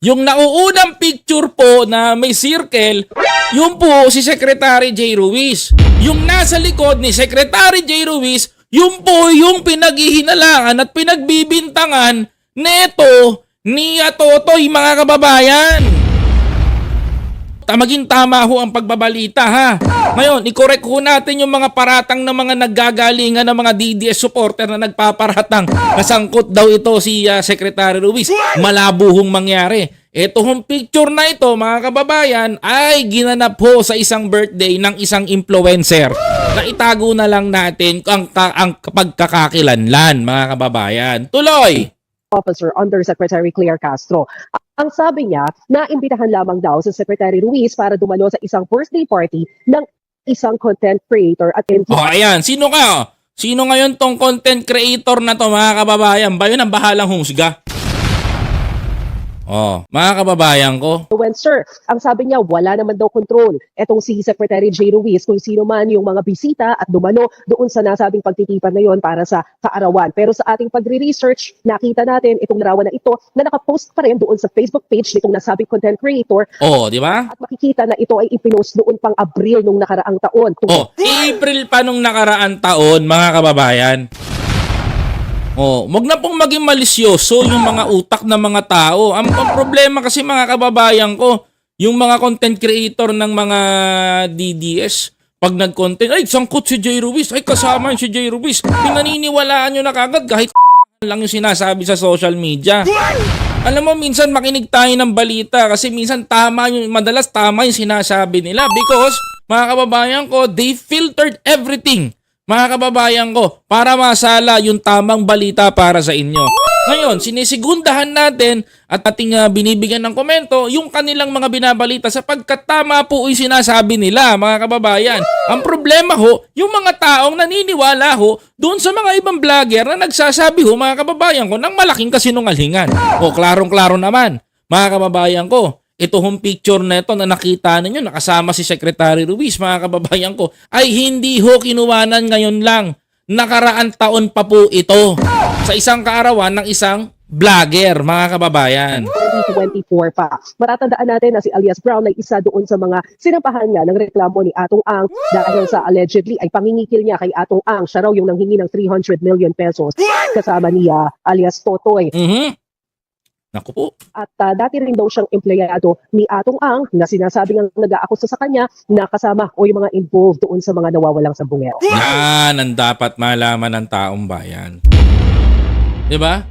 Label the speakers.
Speaker 1: Yung nauunang picture po na may circle, yun po si Secretary J. Ruiz. Yung nasa likod ni Secretary J. Ruiz, yun po yung pinaghihinalangan at pinagbibintangan neto ni Totoy, mga kababayan. Maging tama ho ang pagbabalita, ha. Ngayon, i-correct ho natin yung mga paratang ng mga naggagalingan ng mga DDS supporter na nagpaparatang nasangkot daw ito si Secretary Ruiz. Malabo hong mangyari. Ito hong picture na ito, mga kababayan, ay ginanap ho sa isang birthday ng isang influencer na itago na lang natin ang pagkakakilanlan, mga kababayan. Tuloy!
Speaker 2: Officer Undersecretary Claire Castro. Ang sabi niya, naimbitahan lamang daw si Secretary Ruiz para dumalo sa isang birthday party ng isang content creator at
Speaker 1: ayan. Sino ka? Sino ngayon tong content creator na to, mga kababayan? Ba yun ang bahalang husga? Mga kababayan ko.
Speaker 2: influencer. Ang sabi niya, wala naman daw control. Etong si Secretary J. Ruiz kung sino man yung mga bisita at dumalo doon sa nasabing pagtitipan na yon para sa kaarawan. Pero sa ating pagre-research, nakita natin itong larawan na ito na nakapost pa rin doon sa Facebook page nitong nasabing content creator.
Speaker 1: Di ba?
Speaker 2: At makikita na ito ay ipinost noon pang Abril nung nakaraang taon.
Speaker 1: April pa nung nakaraang taon, mga kababayan. Wag na pong maging malisyoso yung mga utak ng mga tao. Ang problema kasi, mga kababayan ko, yung mga content creator ng mga DDS, pag nag-content, ay, sangkot si J. Ruiz, ay, kasama si J. Ruiz. Pinaniniwalaan nyo na kagad kahit lang yung sinasabi sa social media. Alam mo, minsan makinig tayo ng balita kasi minsan madalas tama yung sinasabi nila because, mga kababayan ko, they filtered everything, mga kababayan ko, para masala yung tamang balita para sa inyo. Ngayon, sinisigundahan natin at ating binibigyan ng komento yung kanilang mga binabalita sapagkat tama po yung sinasabi nila, mga kababayan. Ang problema ho, yung mga taong naniniwala ho doon sa mga ibang vlogger na nagsasabi ho, mga kababayan ko, ng malaking kasinungalingan. Klarong-klaro naman, mga kababayan ko. Ito hong picture na ito na nakita ninyo, nakasama si Secretary Ruiz, mga kababayan ko, ay hindi ho kinuwanan ngayon lang. Nakaraan taon pa po ito sa isang kaarawan ng isang vlogger, mga kababayan.
Speaker 2: 2024 pa. Matatandaan natin na si alias Brown ay isa doon sa mga sinampahan niya ng reklamo ni Atong Ang dahil sa allegedly ay pangingikil niya kay Atong Ang. Siya raw yung nanghingi ng 300 million pesos kasama niya alias Totoy.
Speaker 1: Naku po.
Speaker 2: At dati rin daw siyang empleyado ni Atong Ang na sinasabing ang nag-aakusa sa kanya na kasama o yung mga involved doon sa mga nawawalang sabungero.
Speaker 1: Yan ang dapat malaman ng taong bayan. Diba?